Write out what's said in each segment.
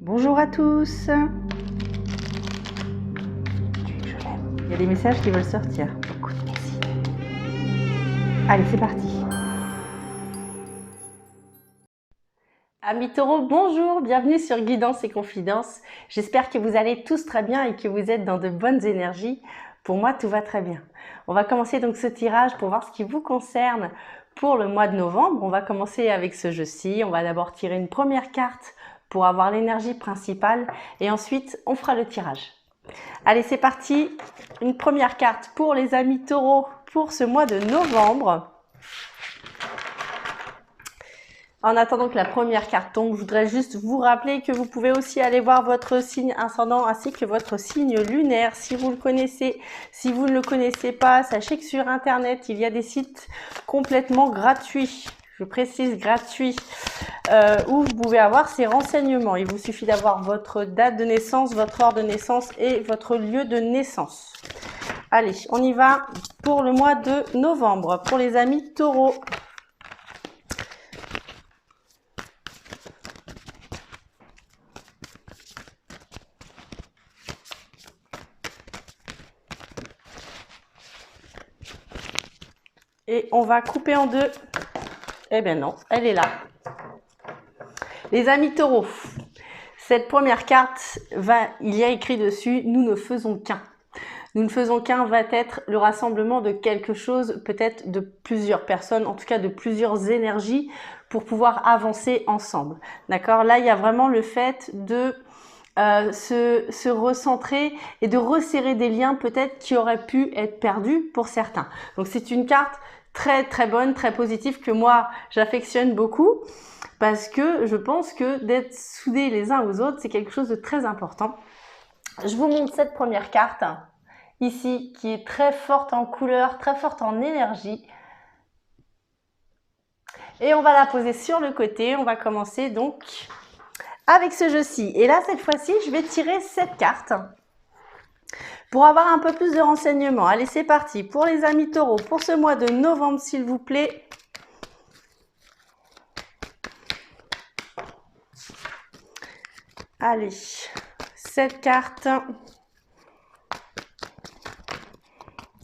Bonjour à tous. Il y a des messages qui veulent sortir. Écoute, merci. Allez, c'est parti. Amis taureaux, bonjour, bienvenue sur Guidance et Confidences. J'espère que vous allez tous très bien et que vous êtes dans de bonnes énergies. Pour moi, tout va très bien. On va commencer donc ce tirage pour voir ce qui vous concerne pour le mois de novembre. On va commencer avec ce jeu-ci. On va d'abord tirer une première carte pour avoir l'énergie principale et ensuite on fera le tirage. Allez, c'est parti. Une première carte pour les amis taureaux pour ce mois de novembre. En attendant que la première carte tombe, je voudrais juste vous rappeler que vous pouvez aussi aller voir votre signe ascendant ainsi que votre signe lunaire si vous le connaissez. Si vous ne le connaissez pas, sachez que sur internet, il y a des sites complètement gratuits. Je précise gratuits, où vous pouvez avoir ces renseignements. Il vous suffit d'avoir votre date de naissance, votre heure de naissance et votre lieu de naissance. Allez, on y va pour le mois de novembre, pour les amis taureaux. Et on va couper en deux. Eh bien non, elle est là. Les amis taureaux, cette première carte, il y a écrit dessus « Nous ne faisons qu'un ». Nous ne faisons qu'un va être le rassemblement de quelque chose, peut-être de plusieurs personnes, en tout cas de plusieurs énergies pour pouvoir avancer ensemble. D'accord? Là, il y a vraiment le fait de se recentrer et de resserrer des liens peut-être qui auraient pu être perdus pour certains. Donc c'est une carte très très bonne, très positive que moi j'affectionne beaucoup parce que je pense que d'être soudés les uns aux autres c'est quelque chose de très important. Je vous montre cette première carte ici qui est très forte en couleur, très forte en énergie. Et on va la poser sur le côté. On va commencer donc avec ce jeu-ci. Et là, cette fois-ci, je vais tirer cette carte pour avoir un peu plus de renseignements. Allez, c'est parti. Pour les amis taureaux, pour ce mois de novembre, s'il vous plaît. Allez, cette carte.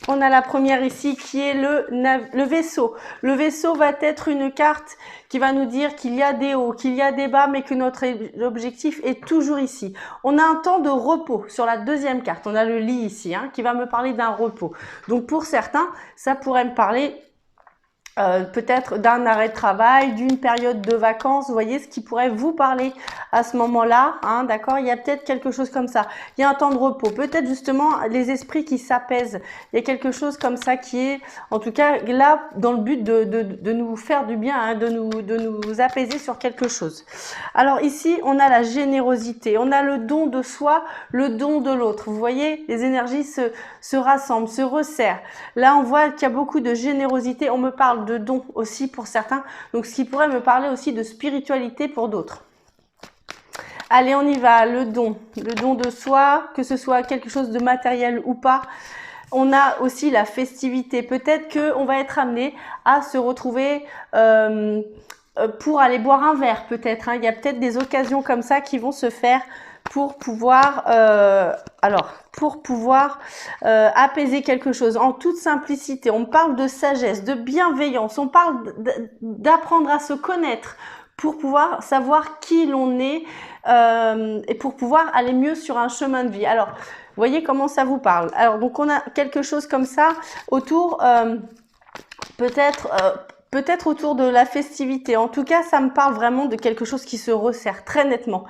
On a la première ici qui est le vaisseau. Le vaisseau va être une carte qui va nous dire qu'il y a des hauts, qu'il y a des bas, mais que notre objectif est toujours ici. On a un temps de repos sur la deuxième carte. On a le lit ici, qui va me parler d'un repos. Donc pour certains, ça pourrait me parler peut-être d'un arrêt de travail, d'une période de vacances, vous voyez ce qui pourrait vous parler à ce moment-là, d'accord? Il y a peut-être quelque chose comme ça. Il y a un temps de repos, peut-être justement les esprits qui s'apaisent. Il y a quelque chose comme ça qui est, en tout cas là, dans le but de nous faire du bien, de nous apaiser sur quelque chose. Alors ici, on a la générosité, on a le don de soi, le don de l'autre. Vous voyez, les énergies se rassemblent, se resserrent. Là, on voit qu'il y a beaucoup de générosité. On me parle de don aussi pour certains, donc ce qui pourrait me parler aussi de spiritualité pour d'autres. Allez, on y va, le don de soi, que ce soit quelque chose de matériel ou pas. On a aussi la festivité, peut-être qu'on va être amené à se retrouver pour aller boire un verre peut-être, il y a peut-être des occasions comme ça qui vont se faire pour pouvoir apaiser quelque chose en toute simplicité. On parle de sagesse, de bienveillance, on parle d'apprendre à se connaître pour pouvoir savoir qui l'on est et pour pouvoir aller mieux sur un chemin de vie. Alors, vous voyez comment ça vous parle. Alors, donc on a quelque chose comme ça autour, peut-être autour de la festivité. En tout cas, ça me parle vraiment de quelque chose qui se resserre très nettement,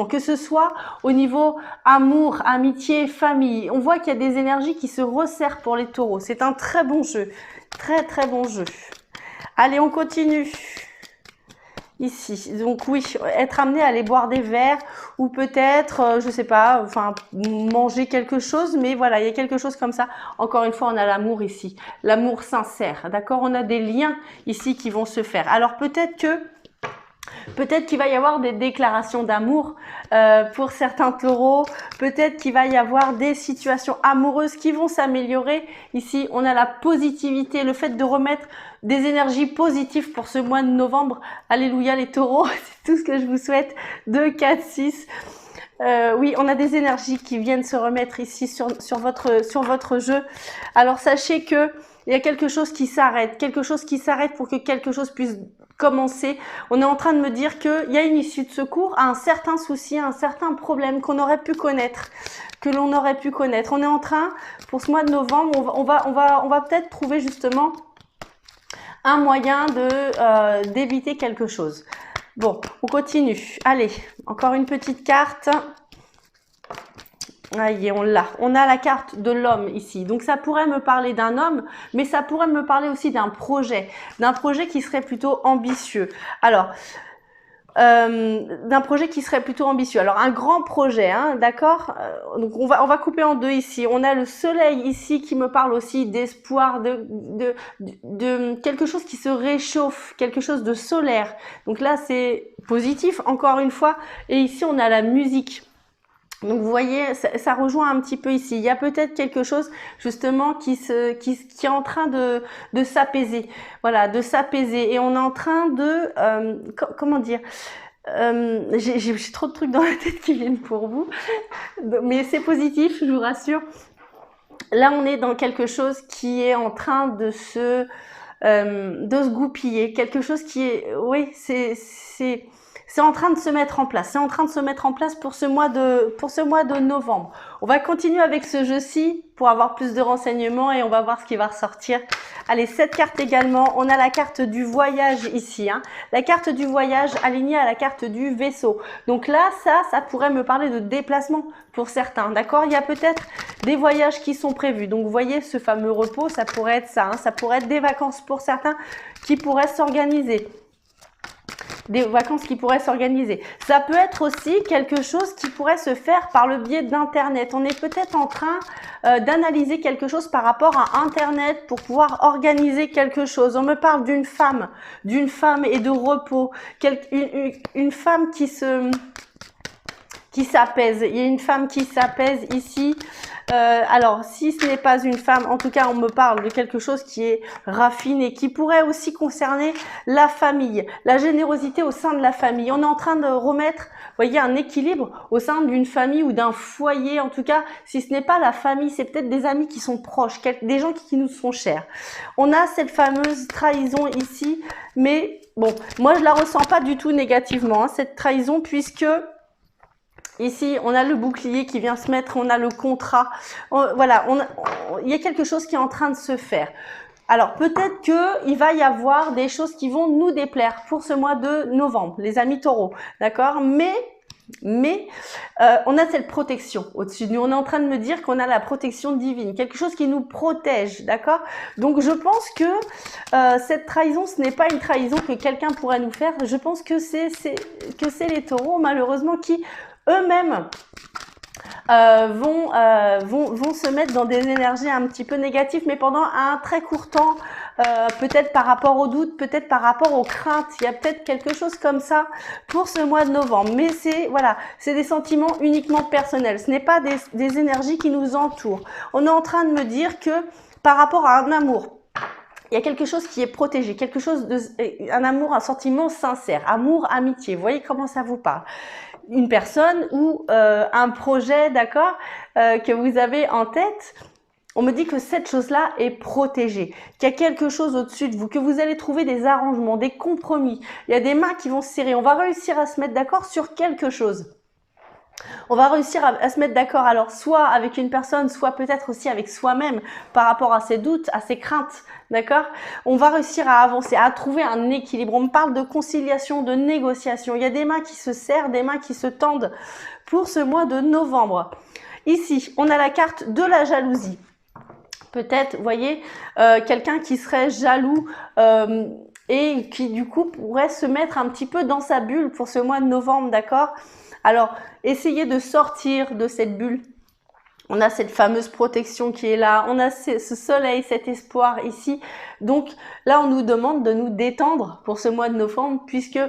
que ce soit au niveau amour, amitié, famille. On voit qu'il y a des énergies qui se resserrent pour les taureaux. C'est un très bon jeu, très très bon jeu. Allez, on continue. Ici, donc oui, être amené à aller boire des verres ou peut-être, je sais pas, enfin manger quelque chose, mais voilà, il y a quelque chose comme ça. Encore une fois, on a l'amour ici, l'amour sincère, d'accord? On a des liens ici qui vont se faire. Alors peut-être que Peut-être qu'il va y avoir des déclarations d'amour pour certains taureaux. Peut-être qu'il va y avoir des situations amoureuses qui vont s'améliorer. Ici, on a la positivité, le fait de remettre des énergies positives pour ce mois de novembre. Alléluia les taureaux, c'est tout ce que je vous souhaite. 2, 4, 6. Oui, on a des énergies qui viennent se remettre ici sur votre jeu. Alors sachez que il y a quelque chose qui s'arrête pour que quelque chose puisse commencer. On est en train de me dire qu'il y a une issue de secours à un certain souci, à un certain problème qu'on aurait pu connaître, que l'on aurait pu connaître. On est en train, pour ce mois de novembre, on va peut-être trouver justement un moyen de d'éviter quelque chose. Bon, on continue. Allez, encore une petite carte. Allez, on l'a. On a la carte de l'homme ici. Donc, ça pourrait me parler d'un homme, mais ça pourrait me parler aussi d'un projet qui serait plutôt ambitieux. Alors, d'un projet qui serait plutôt ambitieux. Alors, un grand projet, hein, d'accord. Donc, on va couper en deux ici. On a le soleil ici qui me parle aussi d'espoir, de quelque chose qui se réchauffe, quelque chose de solaire. Donc là, c'est positif, encore une fois. Et ici, on a la musique. Donc vous voyez, ça rejoint un petit peu ici. Il y a peut-être quelque chose justement qui est en train de s'apaiser. Voilà, de s'apaiser. Et on est en train de comment dire, j'ai trop de trucs dans la tête qui viennent pour vous, mais c'est positif, je vous rassure. Là, on est dans quelque chose qui est en train de se goupiller, quelque chose qui est, oui, c'est en train de se mettre en place. C'est en train de se mettre en place pour ce mois de novembre. On va continuer avec ce jeu-ci pour avoir plus de renseignements et on va voir ce qui va ressortir. Allez, cette carte également. On a la carte du voyage ici, hein. La carte du voyage alignée à la carte du vaisseau. Donc là, ça pourrait me parler de déplacement pour certains, d'accord? Il y a peut-être des voyages qui sont prévus. Donc, vous voyez, ce fameux repos, ça pourrait être ça, hein. Ça pourrait être des vacances pour certains qui pourraient s'organiser. Des vacances qui pourraient s'organiser. Ça peut être aussi quelque chose qui pourrait se faire par le biais d'Internet. On est peut-être en train d'analyser quelque chose par rapport à Internet pour pouvoir organiser quelque chose. On me parle d'une femme et de repos. Une femme qui s'apaise. Il y a une femme qui s'apaise ici. Alors, si ce n'est pas une femme, en tout cas, on me parle de quelque chose qui est raffiné, qui pourrait aussi concerner la famille, la générosité au sein de la famille. On est en train de remettre, vous voyez, un équilibre au sein d'une famille ou d'un foyer. En tout cas, si ce n'est pas la famille, c'est peut-être des amis qui sont proches, des gens qui nous sont chers. On a cette fameuse trahison ici, mais bon, moi, je la ressens pas du tout négativement, hein, cette trahison, puisque ici, on a le bouclier qui vient se mettre, on a le contrat. Voilà, il y a quelque chose qui est en train de se faire. Alors, peut-être qu'il va y avoir des choses qui vont nous déplaire pour ce mois de novembre, les amis taureaux, d'accord? Mais on a cette protection au-dessus de nous. On est en train de me dire qu'on a la protection divine, quelque chose qui nous protège, d'accord? Donc, je pense que cette trahison, ce n'est pas une trahison que quelqu'un pourrait nous faire. Je pense que c'est les taureaux, malheureusement, qui eux-mêmes vont se mettre dans des énergies un petit peu négatives, mais pendant un très court temps, peut-être par rapport aux doutes, peut-être par rapport aux craintes. Il y a peut-être quelque chose comme ça pour ce mois de novembre. Mais c'est des sentiments uniquement personnels. Ce n'est pas des énergies qui nous entourent. On est en train de me dire que par rapport à un amour, il y a quelque chose qui est protégé, un amour, un sentiment sincère, amour, amitié. Vous voyez comment ça vous parle? Une personne ou un projet, d'accord, que vous avez en tête. On me dit que cette chose-là est protégée, qu'il y a quelque chose au-dessus de vous, que vous allez trouver des arrangements, des compromis. Il y a des mains qui vont se serrer. On va réussir à se mettre d'accord sur quelque chose. On va réussir à se mettre d'accord, alors soit avec une personne, soit peut-être aussi avec soi-même par rapport à ses doutes, à ses craintes, d'accord? On va réussir à avancer, à trouver un équilibre. On me parle de conciliation, de négociation. Il y a des mains qui se serrent, des mains qui se tendent pour ce mois de novembre. Ici, on a la carte de la jalousie. Peut-être, vous voyez, quelqu'un qui serait jaloux et qui du coup pourrait se mettre un petit peu dans sa bulle pour ce mois de novembre, d'accord? Alors, essayez de sortir de cette bulle. On a cette fameuse protection qui est là. On a ce soleil, cet espoir ici. Donc, là, on nous demande de nous détendre pour ce mois de novembre puisque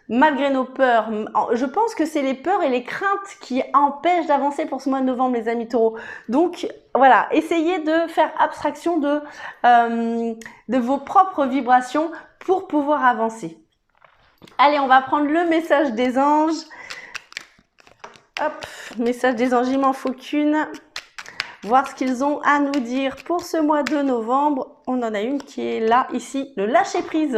malgré nos peurs. Je pense que c'est les peurs et les craintes qui empêchent d'avancer pour ce mois de novembre, les amis taureaux. Donc, voilà, essayez de faire abstraction de vos propres vibrations pour pouvoir avancer. Allez, on va prendre le message des anges. Hop, message des anges, il m'en faut qu'une. Voir ce qu'ils ont à nous dire pour ce mois de novembre. On en a une qui est là, ici, le lâcher-prise.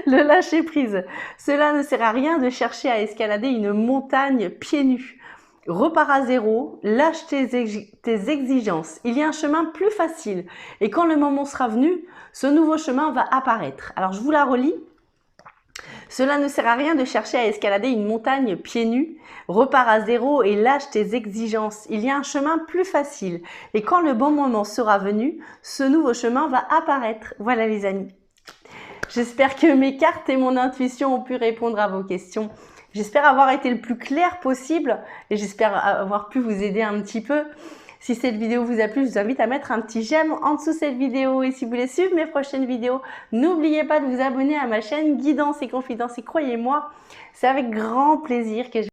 Le lâcher-prise. Cela ne sert à rien de chercher à escalader une montagne pieds nus. Repars à zéro, lâche tes exigences. Il y a un chemin plus facile. Et quand le moment sera venu, ce nouveau chemin va apparaître. Alors, je vous la relis. Cela ne sert à rien de chercher à escalader une montagne pieds nus. Repars à zéro et lâche tes exigences. Il y a un chemin plus facile. Et quand le bon moment sera venu, ce nouveau chemin va apparaître. Voilà les amis. J'espère que mes cartes et mon intuition ont pu répondre à vos questions. J'espère avoir été le plus clair possible et j'espère avoir pu vous aider un petit peu. Si cette vidéo vous a plu, je vous invite à mettre un petit j'aime en dessous de cette vidéo. Et si vous voulez suivre mes prochaines vidéos, n'oubliez pas de vous abonner à ma chaîne Guidance et Confidence. Et croyez-moi, c'est avec grand plaisir que je